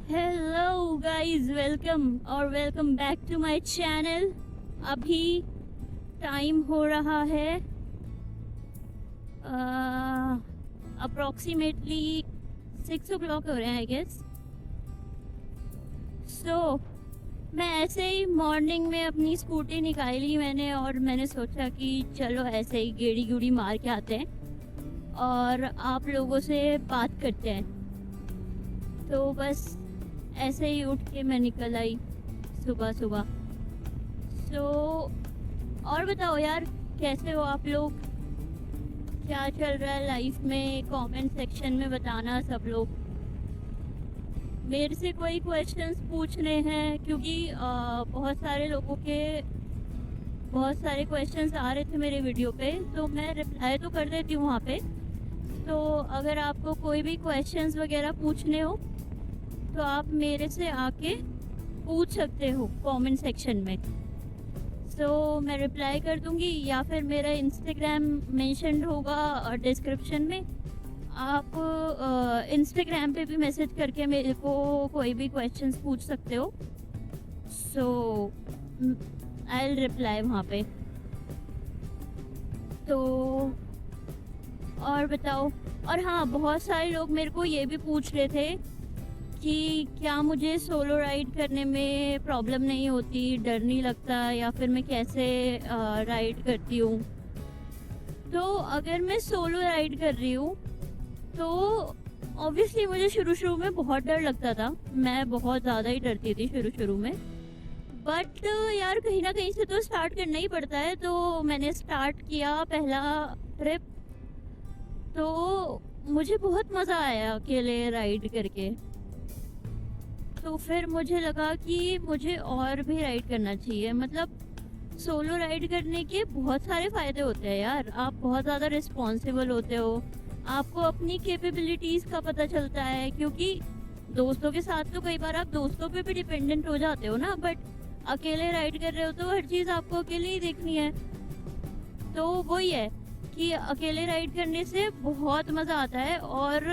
Hello guys, welcome back to my channel. अभी time हो रहा है अप्रॉक्सीमेटली 6 o'clock हो रहे हैं आई गेस। सो मैं ऐसे ही मॉर्निंग में अपनी स्कूटी निकाली मैंने और मैंने सोचा कि चलो ऐसे ही गेड़ी गुड़ी मार के आते हैं और आप लोगों से बात करते हैं। तो बस ऐसे ही उठ के मैं निकल आई सुबह सुबह। सो और बताओ यार, कैसे हो आप लोग? क्या चल रहा है लाइफ में? कमेंट सेक्शन में बताना सब लोग। मेरे से कोई क्वेश्चंस पूछने हैं क्योंकि बहुत सारे लोगों के बहुत सारे क्वेश्चंस आ रहे थे मेरे वीडियो पे, तो मैं रिप्लाई तो कर देती हूँ वहाँ पे। तो अगर आपको कोई भी क्वेश्चंस वगैरह पूछने हो तो आप मेरे से आके पूछ सकते हो कमेंट सेक्शन में। सो मैं रिप्लाई कर दूंगी, या फिर मेरा इंस्टाग्राम मेंशन होगा डिस्क्रिप्शन में। आप इंस्टाग्राम पे भी मैसेज करके मेरे को कोई भी क्वेश्चंस पूछ सकते हो। सो आई विल रिप्लाई वहाँ पे। तो और बताओ। और हाँ, बहुत सारे लोग मेरे को ये भी पूछ रहे थे कि क्या मुझे सोलो राइड करने में प्रॉब्लम नहीं होती, डर नहीं लगता, या फिर मैं कैसे राइड करती हूँ। तो अगर मैं सोलो राइड कर रही हूँ तो ऑब्वियसली मुझे शुरू में बहुत डर लगता था। मैं बहुत ज़्यादा ही डरती थी शुरू में। बट यार, कहीं ना कहीं से तो स्टार्ट करना ही पड़ता है। तो मैंने स्टार्ट किया पहला ट्रिप, तो मुझे बहुत मज़ा आया अकेले राइड करके। तो फिर मुझे लगा कि मुझे और भी राइड करना चाहिए। मतलब सोलो राइड करने के बहुत सारे फ़ायदे होते हैं यार। आप बहुत ज़्यादा रिस्पॉन्सिबल होते हो, आपको अपनी कैपेबिलिटीज़ का पता चलता है। क्योंकि दोस्तों के साथ तो कई बार आप दोस्तों पे भी डिपेंडेंट हो जाते हो ना, बट अकेले राइड कर रहे हो तो हर चीज़ आपको अकेले ही देखनी है। तो वही है कि अकेले राइड करने से बहुत मज़ा आता है। और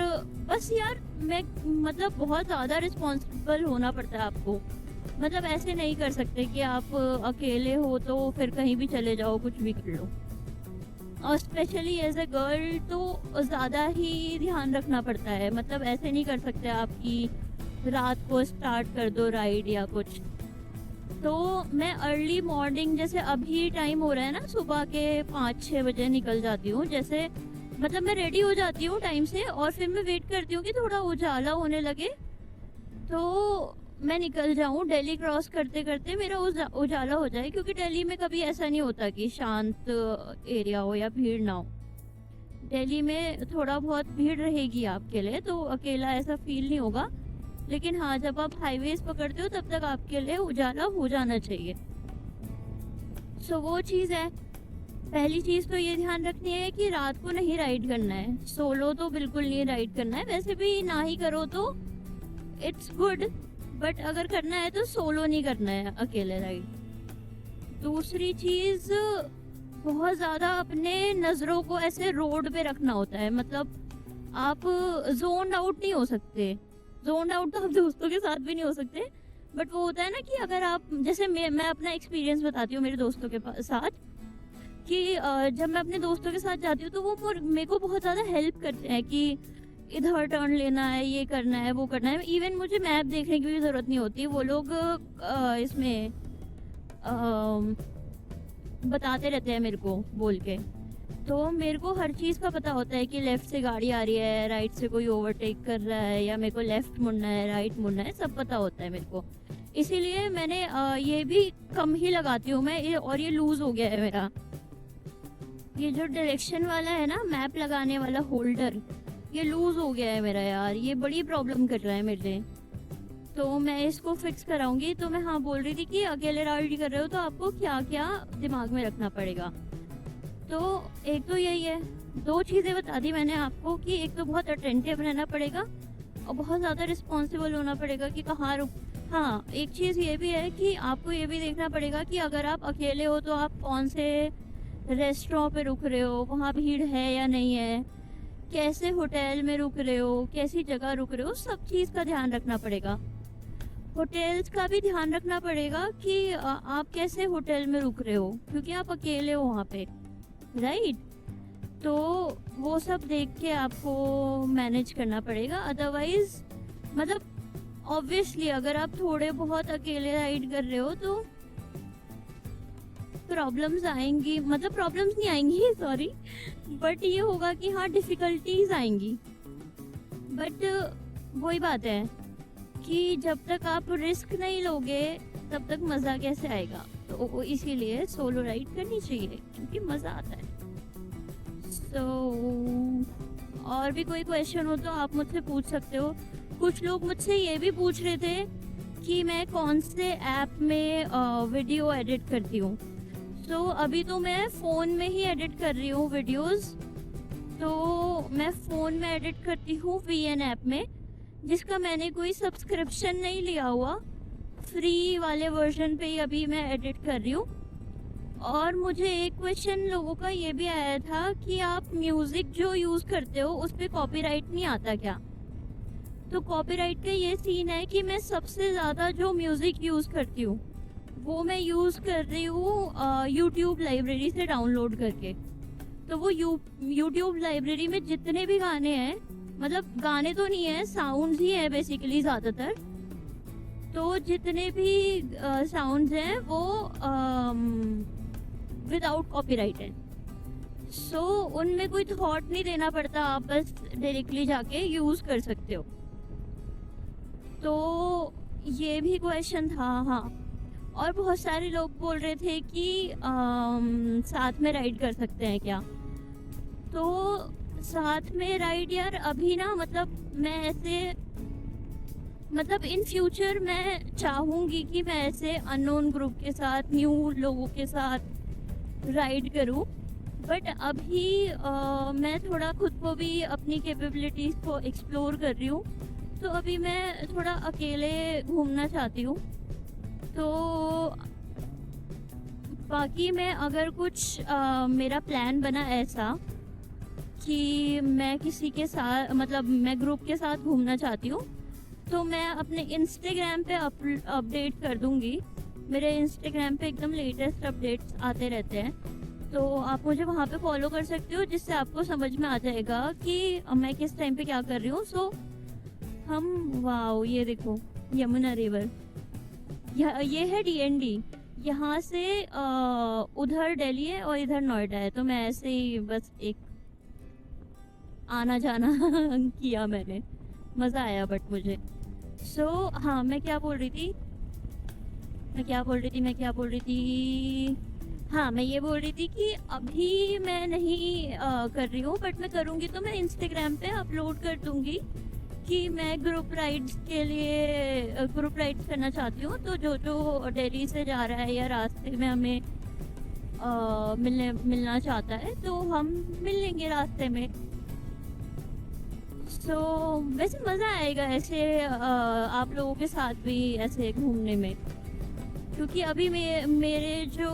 बस यार, मैं मतलब बहुत ज़्यादा रिस्पॉन्सिबल होना पड़ता है आपको। मतलब ऐसे नहीं कर सकते कि आप अकेले हो तो फिर कहीं भी चले जाओ, कुछ भी कर लो। और स्पेशली एज अ गर्ल तो ज़्यादा ही ध्यान रखना पड़ता है। मतलब ऐसे नहीं कर सकते आप कि रात को स्टार्ट कर दो राइड या कुछ। तो मैं अर्ली मॉर्निंग, जैसे अभी टाइम हो रहा है ना, सुबह के 5-6 बजे निकल जाती हूँ। जैसे मतलब मैं रेडी हो जाती हूँ टाइम से और फिर मैं वेट करती हूँ कि थोड़ा उजाला होने लगे तो मैं निकल जाऊँ। दिल्ली क्रॉस करते करते मेरा उजाला हो जाए, क्योंकि दिल्ली में कभी ऐसा नहीं होता कि शांत एरिया हो या भीड़ ना हो। दिल्ली में थोड़ा बहुत भीड़ रहेगी आपके लिए, तो अकेला ऐसा फील नहीं होगा। लेकिन हाँ, जब आप हाईवेज पकड़ते हो तब तक आपके लिए उजाला हो जाना चाहिए। सो वो चीज़ है। पहली चीज़ तो ये ध्यान रखनी है कि रात को नहीं राइड करना है। सोलो तो बिल्कुल नहीं राइड करना है। वैसे भी ना ही करो तो इट्स गुड, बट अगर करना है तो सोलो नहीं करना है, अकेले राइड। दूसरी चीज़, बहुत ज़्यादा अपने नज़रों को ऐसे रोड पे रखना होता है। मतलब आप जोन आउट नहीं हो सकते। जोन आउट तो आप दोस्तों के साथ भी नहीं हो सकते, बट वो होता है ना कि अगर आप, जैसे मैं अपना एक्सपीरियंस बताती हूँ मेरे दोस्तों के साथ, कि जब मैं अपने दोस्तों के साथ जाती हूँ तो वो मेरे को बहुत ज़्यादा हेल्प करते हैं कि इधर टर्न लेना है, ये करना है, वो करना है। इवन मुझे मैप देखने की भी ज़रूरत नहीं होती। वो लोग इसमें बताते रहते हैं मेरे को बोल के। तो मेरे को हर चीज़ का पता होता है कि लेफ़्ट से गाड़ी आ रही है, राइट से कोई ओवरटेक कर रहा है, या मेरे को लेफ़्ट मुड़ना है, राइट मुड़ना है, सब पता होता है मेरे को। इसीलिए मैंने ये भी कम ही लगाती हूँ मैं, और ये लूज़ हो गया है मेरा। ये जो डायरेक्शन वाला है ना, मैप लगाने वाला होल्डर, ये लूज़ हो गया है मेरा यार। ये बड़ी प्रॉब्लम कर रहा है मेरे लिए। तो मैं इसको फिक्स कराऊंगी। तो मैं हाँ बोल रही थी कि अकेले राइड कर रहे हो तो आपको क्या क्या दिमाग में रखना पड़ेगा। तो एक तो यही है, 2 चीज़ें बता दी मैंने आपको, कि एक तो बहुत अटेंटिव रहना पड़ेगा और बहुत ज़्यादा रिस्पॉन्सिबल होना पड़ेगा कि कहाँ रुक। हाँ, एक चीज़ ये भी है कि आपको ये भी देखना पड़ेगा कि अगर आप अकेले हो तो आप कौन से रेस्टोरेंट पे रुक रहे हो, वहाँ भीड़ है या नहीं है, कैसे होटल में रुक रहे हो, कैसी जगह रुक रहे हो, सब चीज़ का ध्यान रखना पड़ेगा। होटल्स का भी ध्यान रखना पड़ेगा कि आप कैसे होटल में रुक रहे हो, क्योंकि आप अकेले हो वहाँ पे, राइट? तो वो सब देख के आपको मैनेज करना पड़ेगा। अदरवाइज मतलब ऑब्वियसली अगर आप थोड़े बहुत अकेले राइड कर रहे हो तो प्रॉब्लम्स आएंगी, मतलब प्रॉब्लम्स नहीं आएंगी सॉरी, बट ये होगा कि हाँ डिफ़िकल्टीज आएंगी। बट वही बात है कि जब तक आप रिस्क नहीं लोगे तब तक मज़ा कैसे आएगा। तो इसीलिए सोलो राइड करनी चाहिए क्योंकि मज़ा आता है। और भी कोई क्वेश्चन हो तो आप मुझसे पूछ सकते हो। कुछ लोग मुझसे ये भी पूछ रहे थे कि मैं कौन से ऐप में वीडियो एडिट करती हूँ। अभी तो मैं फ़ोन में ही एडिट कर रही हूँ वीडियोस। तो मैं फ़ोन में एडिट करती हूँ VN ऐप में, जिसका मैंने कोई सब्सक्रिप्शन नहीं लिया हुआ, फ्री वाले वर्जन पे ही अभी मैं एडिट कर रही हूँ। और मुझे एक क्वेश्चन लोगों का ये भी आया था कि आप म्यूज़िक जो यूज़ करते हो उस पर कॉपीराइट नहीं आता क्या? तो कॉपीराइट का ये सीन है कि मैं सबसे ज़्यादा जो म्यूज़िक यूज़ करती हूँ वो मैं यूज़ कर रही हूँ यूट्यूब लाइब्रेरी से डाउनलोड करके। तो वो यूट्यूब लाइब्रेरी में जितने भी गाने हैं, मतलब गाने तो नहीं है, साउंड्स ही है बेसिकली ज़्यादातर। तो जितने भी साउंड्स हैं वो विदाउट कॉपीराइट है। उनमें कोई थॉट नहीं देना पड़ता, आप बस डायरेक्टली जाके यूज़ कर सकते हो। तो ये भी क्वेश्चन था। हाँ, और बहुत सारे लोग बोल रहे थे कि साथ में राइड कर सकते हैं क्या? तो साथ में राइड यार अभी ना, मतलब मैं ऐसे, मतलब इन फ्यूचर मैं चाहूँगी कि मैं ऐसे अननोन ग्रुप के साथ, न्यू लोगों के साथ राइड करूँ। बट अभी मैं थोड़ा खुद को भी अपनी कैपेबिलिटीज़ को एक्सप्लोर कर रही हूँ। तो अभी मैं थोड़ा अकेले घूमना चाहती हूँ। तो बाकी मैं अगर कुछ मेरा प्लान बना ऐसा कि मैं किसी के साथ, मतलब मैं ग्रुप के साथ घूमना चाहती हूँ, तो मैं अपने इंस्टाग्राम पे अपडेट कर दूँगी। मेरे इंस्टाग्राम पे एकदम लेटेस्ट अपडेट्स आते रहते हैं, तो आप मुझे वहाँ पे फॉलो कर सकते हो, जिससे आपको समझ में आ जाएगा कि मैं किस टाइम पे क्या कर रही हूँ। वाओ, ये देखो यमुना रिवर, ये है DND। यहाँ से उधर दिल्ली है और इधर नोएडा है। तो मैं ऐसे ही बस एक आना जाना किया मैंने, मज़ा आया बट मुझे। हाँ, मैं क्या बोल रही थी हाँ, मैं ये बोल रही थी कि अभी मैं नहीं कर रही हूँ, बट मैं करूँगी तो मैं इंस्टाग्राम पे अपलोड कर दूँगी कि मैं ग्रुप राइड्स करना चाहती हूँ। तो जो दिल्ली से जा रहा है या रास्ते में हमें मिलना चाहता है तो हम मिल लेंगे रास्ते में। वैसे मज़ा आएगा ऐसे आप लोगों के साथ भी ऐसे घूमने में, क्योंकि अभी मेरे जो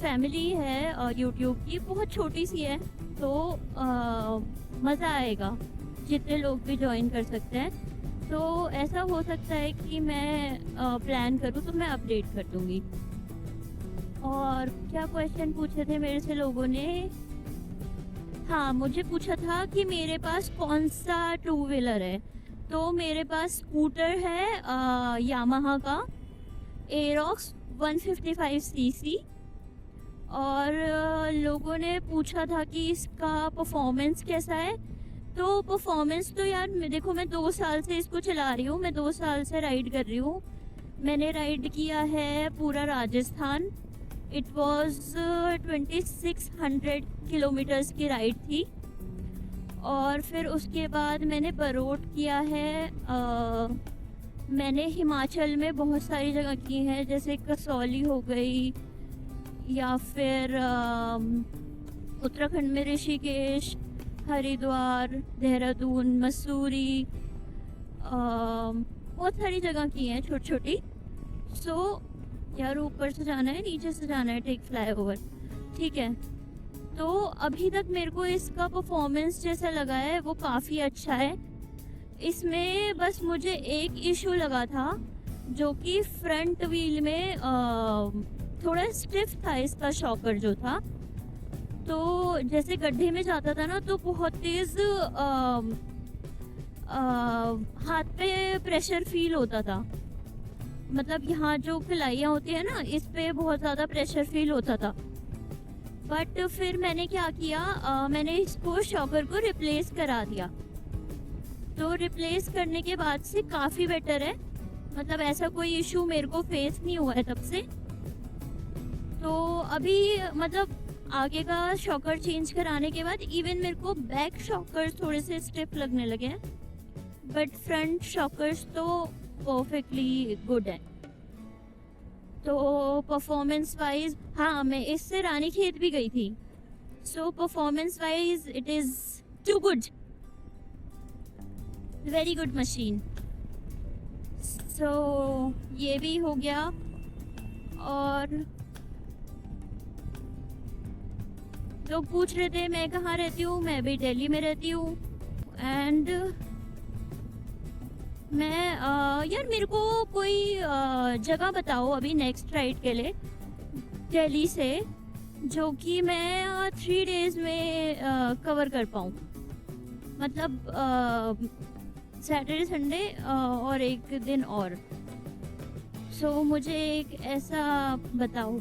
फैमिली है यूट्यूब की बहुत छोटी सी है। तो मज़ा आएगा, जितने लोग भी ज्वाइन कर सकते हैं। तो ऐसा हो सकता है कि मैं प्लान करूँ तो मैं अपडेट कर दूँगी। और क्या क्वेश्चन पूछे थे मेरे से लोगों ने? हाँ, मुझे पूछा था कि मेरे पास कौन सा 2 व्हीलर है। तो मेरे पास स्कूटर है यामाहा का एरोक्स 155cc। और लोगों ने पूछा था कि इसका परफॉर्मेंस कैसा है। तो परफॉर्मेंस तो यार देखो, मैं 2 साल से इसको चला रही हूँ, मैं 2 साल से राइड कर रही हूँ। मैंने राइड किया है पूरा राजस्थान। इट वॉज 2600 किलोमीटर्स की राइड थी। और फिर उसके बाद मैंने बरोट किया है। मैंने हिमाचल में बहुत सारी जगह की हैं, जैसे कसौली हो गई, या फिर उत्तराखंड में ऋषिकेश, हरिद्वार, देहरादून, मसूरी, बहुत सारी जगह की हैं छोटी छोटी। यार ऊपर से जाना है, नीचे से जाना है, टेक फ्लाईओवर, ठीक है। तो अभी तक मेरे को इसका परफॉर्मेंस जैसा लगा है वो काफ़ी अच्छा है। इसमें बस मुझे एक इशू लगा था जो कि फ्रंट व्हील में थोड़ा स्टिफ था इसका शॉकर जो था। तो जैसे गड्ढे में जाता था ना तो बहुत तेज हाथ पे प्रेशर फील होता था। मतलब यहाँ जो खिलाइयाँ होती है ना, इस पे बहुत ज़्यादा प्रेशर फील होता था। बट फिर मैंने क्या किया, मैंने इसको शॉकर को रिप्लेस करा दिया। तो रिप्लेस करने के बाद से काफ़ी बेटर है। मतलब ऐसा कोई इशू मेरे को फेस नहीं हुआ है तब से। तो अभी मतलब आगे का शॉकर चेंज कराने के बाद इवन मेरे को बैक शॉकर थोड़े से स्टिफ लगने लगे हैं, बट फ्रंट शॉकर्स तो परफेक्टली गुड है। तो परफॉर्मेंस वाइज, हाँ मैं इससे रानीखेत भी गई थी। So performance wise it is too good, very good machine. So ये भी हो गया। और लोग पूछ रहे थे मैं कहाँ रहती हूँ, मैं भी दिल्ली में रहती हूँ। एंड मैं यार मेरे को कोई जगह बताओ अभी नेक्स्ट राइड के लिए दिल्ली से, जो कि मैं 3 डेज में कवर कर पाऊँ। मतलब सैटरडे संडे और एक दिन और। सो मुझे एक ऐसा बताओ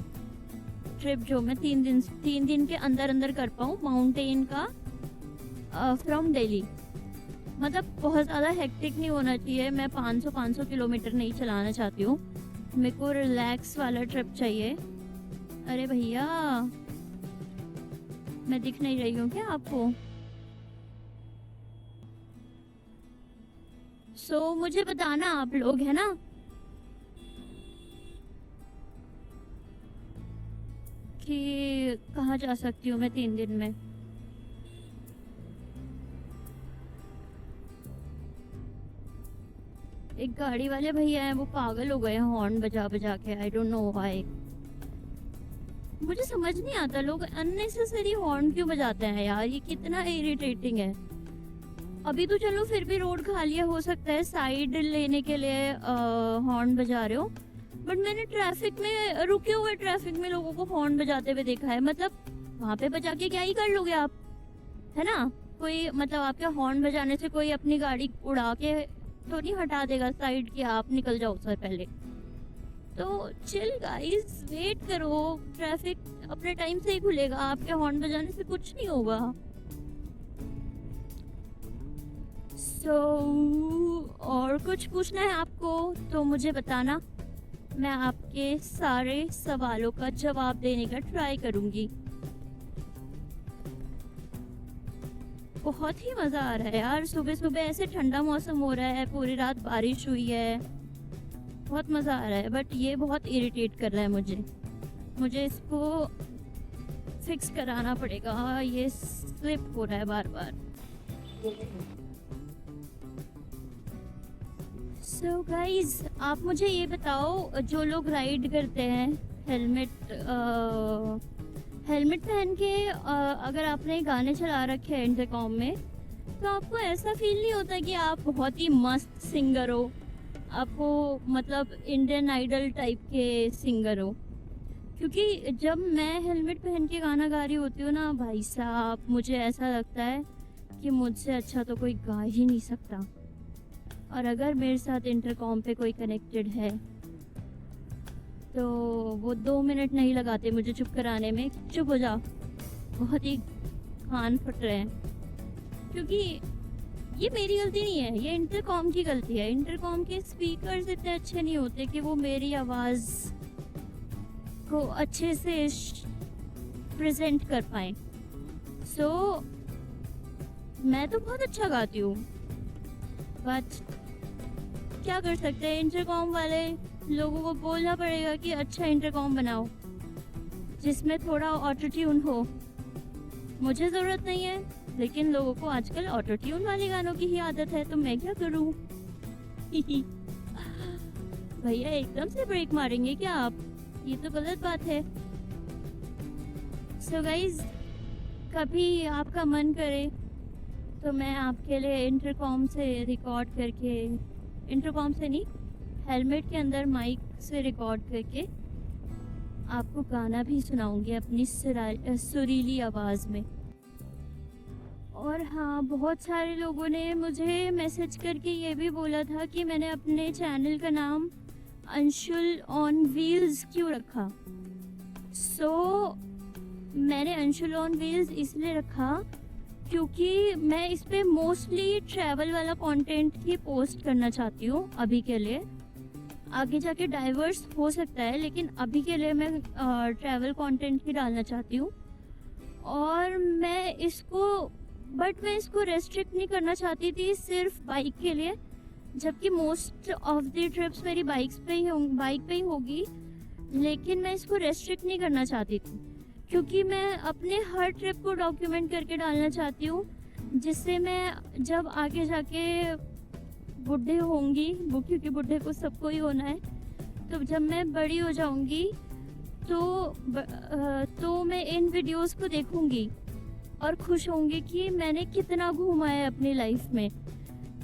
ट्रिप जो मैं 3 दिन के अंदर अंदर कर पाऊँ, माउंटेन का फ्रॉम दिल्ली। मतलब बहुत ज़्यादा हेक्टिक नहीं होना चाहिए। मैं 500 किलोमीटर नहीं चलाना चाहती हूँ। मेरे को रिलैक्स वाला ट्रिप चाहिए। अरे भैया, मैं दिख नहीं रही हूँ क्या आपको? सो मुझे बताना आप लोग, है ना, कि कहाँ जा सकती हूँ मैं 3 दिन में। एक गाड़ी वाले भैया हैं, वो पागल हो गए हैं हॉर्न बजा बजा के। I don't know why. मुझे समझ नहीं आता लोग अननेसेसरी हॉर्न क्यों बजाते हैं यार, ये कितना इरिटेटिंग है। अभी तो चलो फिर भी रोड खाली है, हो सकता है साइड लेने के लिए हॉर्न बजा रहे हो, बट मैंने ट्रैफिक में, रुके हुए ट्रैफिक में लोगों को हॉर्न बजाते हुए देखा है। मतलब वहाँ पे बजा के क्या ही कर लोगे आप, है ना? कोई मतलब आपके हॉर्न बजाने से कोई अपनी गाड़ी उड़ा के तो नहीं हटा देगा साइड की, आप निकल जाओ सर पहले। तो चिल गाइस, वेट करो, ट्रैफिक अपने टाइम से ही खुलेगा, आपके हॉर्न बजाने से कुछ नहीं होगा। सो और कुछ पूछना है आपको तो मुझे बताना, मैं आपके सारे सवालों का जवाब देने का ट्राई करूंगी। बहुत ही मज़ा आ रहा है यार, सुबह सुबह ऐसे ठंडा मौसम हो रहा है, पूरी रात बारिश हुई है, बहुत मज़ा आ रहा है। बट ये बहुत इरिटेट कर रहा है मुझे इसको फिक्स कराना पड़ेगा। ये स्लिप हो रहा है बार बार। सो गाइज, आप मुझे ये बताओ, जो लोग राइड करते हैं हेलमेट पहन के, अगर आपने गाने चला रखे हैं इंटरकॉम में, तो आपको ऐसा फील नहीं होता कि आप बहुत ही मस्त सिंगर हो, आपको मतलब इंडियन आइडल टाइप के सिंगर हो? क्योंकि जब मैं हेलमेट पहन के गाना गा रही होती हूँ ना भाई साहब, मुझे ऐसा लगता है कि मुझसे अच्छा तो कोई गा ही नहीं सकता। और अगर मेरे साथ इंटरकॉम पे कोई कनेक्टेड है तो वो 2 मिनट नहीं लगाते मुझे चुप कराने में, चुप हो जा, बहुत ही कान फट रहे हैं। क्योंकि ये मेरी गलती नहीं है, ये इंटरकॉम की गलती है। इंटरकॉम के स्पीकर्स इतने अच्छे नहीं होते कि वो मेरी आवाज़ को अच्छे से प्रेजेंट कर पाए। सो मैं तो बहुत अच्छा गाती हूँ, बट क्या कर सकते हैं, इंटरकॉम वाले लोगों को बोलना पड़ेगा कि अच्छा इंटरकॉम बनाओ जिसमें थोड़ा ऑटो ट्यून हो। मुझे ज़रूरत नहीं है, लेकिन लोगों को आजकल ऑटो ट्यून वाले गानों की ही आदत है, तो मैं क्या करूँ? भैया एकदम से ब्रेक मारेंगे क्या आप? ये तो गलत बात है। सो गाइज, कभी आपका मन करे तो मैं आपके लिए इंटरकॉम से रिकॉर्ड करके, इंटरकॉम से नहीं, हेलमेट के अंदर माइक से रिकॉर्ड करके आपको गाना भी सुनाऊंगी अपनी सुरीली आवाज़ में। और हाँ, बहुत सारे लोगों ने मुझे मैसेज करके ये भी बोला था कि मैंने अपने चैनल का नाम अंशुल ऑन व्हील्स क्यों रखा। मैंने अंशुल ऑन व्हील्स इसलिए रखा क्योंकि मैं इस पे मोस्टली ट्रैवल वाला कंटेंट ही पोस्ट करना चाहती हूँ अभी के लिए। आगे जाके डाइवर्स हो सकता है, लेकिन अभी के लिए मैं ट्रैवल कंटेंट ही डालना चाहती हूँ। और मैं इसको रेस्ट्रिक्ट नहीं करना चाहती थी सिर्फ बाइक के लिए, जबकि मोस्ट ऑफ द ट्रिप्स मेरी बाइक पे ही होगी। लेकिन मैं इसको रेस्ट्रिक्ट नहीं करना चाहती थी क्योंकि मैं अपने हर ट्रिप को डॉक्यूमेंट करके डालना चाहती हूँ, जिससे मैं जब आगे जाके बुढ़े होंगी, क्योंकि बुढ़े को सबको ही होना है, तो जब मैं बड़ी हो जाऊंगी तो मैं इन वीडियोस को देखूंगी और खुश होंगी कि मैंने कितना घूमा है अपनी लाइफ में।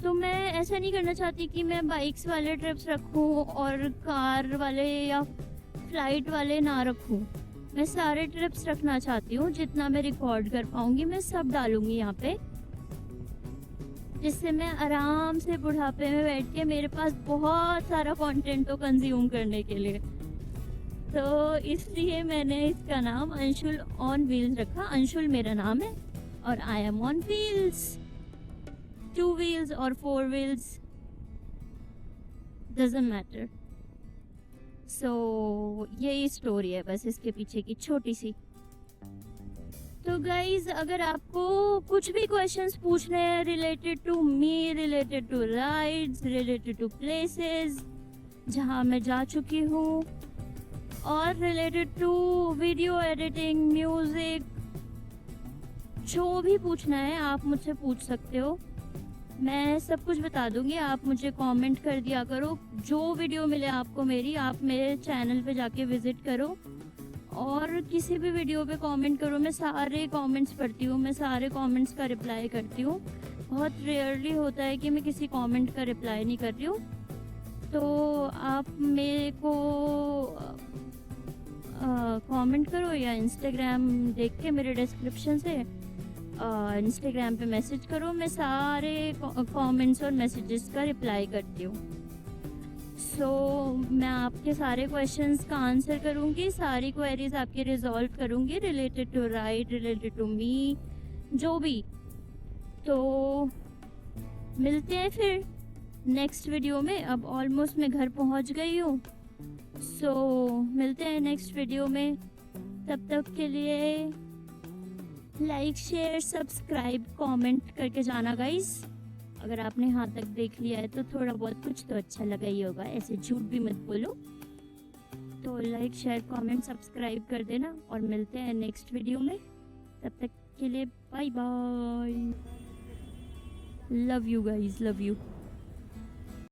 तो मैं ऐसा नहीं करना चाहती कि मैं बाइक्स वाले ट्रिप्स रखूं और कार वाले या फ्लाइट वाले ना रखूं। मैं सारे ट्रिप्स रखना चाहती हूँ, जितना मैं रिकॉर्ड कर पाऊंगी मैं सब डालूंगी यहाँ पे, जिससे मैं आराम से बुढ़ापे में बैठ के मेरे पास बहुत सारा कंटेंट हो कंज्यूम करने के लिए। तो इसलिए मैंने इसका नाम अंशुल ऑन व्हील्स रखा। अंशुल मेरा नाम है और I am on wheels, 2 wheels और 4 व्हील्स, डजंट मैटर। यही स्टोरी है बस इसके पीछे की छोटी सी। तो गाइज, अगर आपको कुछ भी क्वेश्चंस पूछने हैं related to me, related to rides, related to places जहाँ मैं जा चुकी हूँ, और related to video editing, music, जो भी पूछना है आप मुझसे पूछ सकते हो। मैं सब कुछ बता दूंगी, आप मुझे कमेंट कर दिया करो। जो वीडियो मिले आपको मेरी, आप मेरे चैनल पे जाके विजिट करो और किसी भी वीडियो पे कमेंट करो। मैं सारे कमेंट्स पढ़ती हूँ, मैं सारे कमेंट्स का रिप्लाई करती हूँ। बहुत रेयरली होता है कि मैं किसी कमेंट का रिप्लाई नहीं कर रही हूँ। तो आप मेरे को कमेंट करो या इंस्टाग्राम देख के मेरे डिस्क्रिप्शन से इंस्टाग्राम पे मैसेज करो। मैं सारे कमेंट्स और मैसेजेस का रिप्लाई करती हूँ। मैं आपके सारे क्वेश्चंस का आंसर करूँगी, सारी क्वेरीज आपकी रिजॉल्व करूँगी related to ride, related to me, जो भी। तो मिलते हैं फिर नेक्स्ट वीडियो में। अब ऑलमोस्ट मैं घर पहुँच गई हूँ। मिलते हैं नेक्स्ट वीडियो में। तब तक के लिए लाइक, शेयर, सब्सक्राइब, कमेंट करके जाना गाइस। अगर आपने यहाँ तक देख लिया है तो थोड़ा बहुत कुछ तो अच्छा लगा ही होगा, ऐसे झूठ भी मत बोलो। तो लाइक, शेयर, कमेंट, सब्सक्राइब कर देना और मिलते हैं नेक्स्ट वीडियो में। तब तक के लिए bye bye. Love you guys, love you.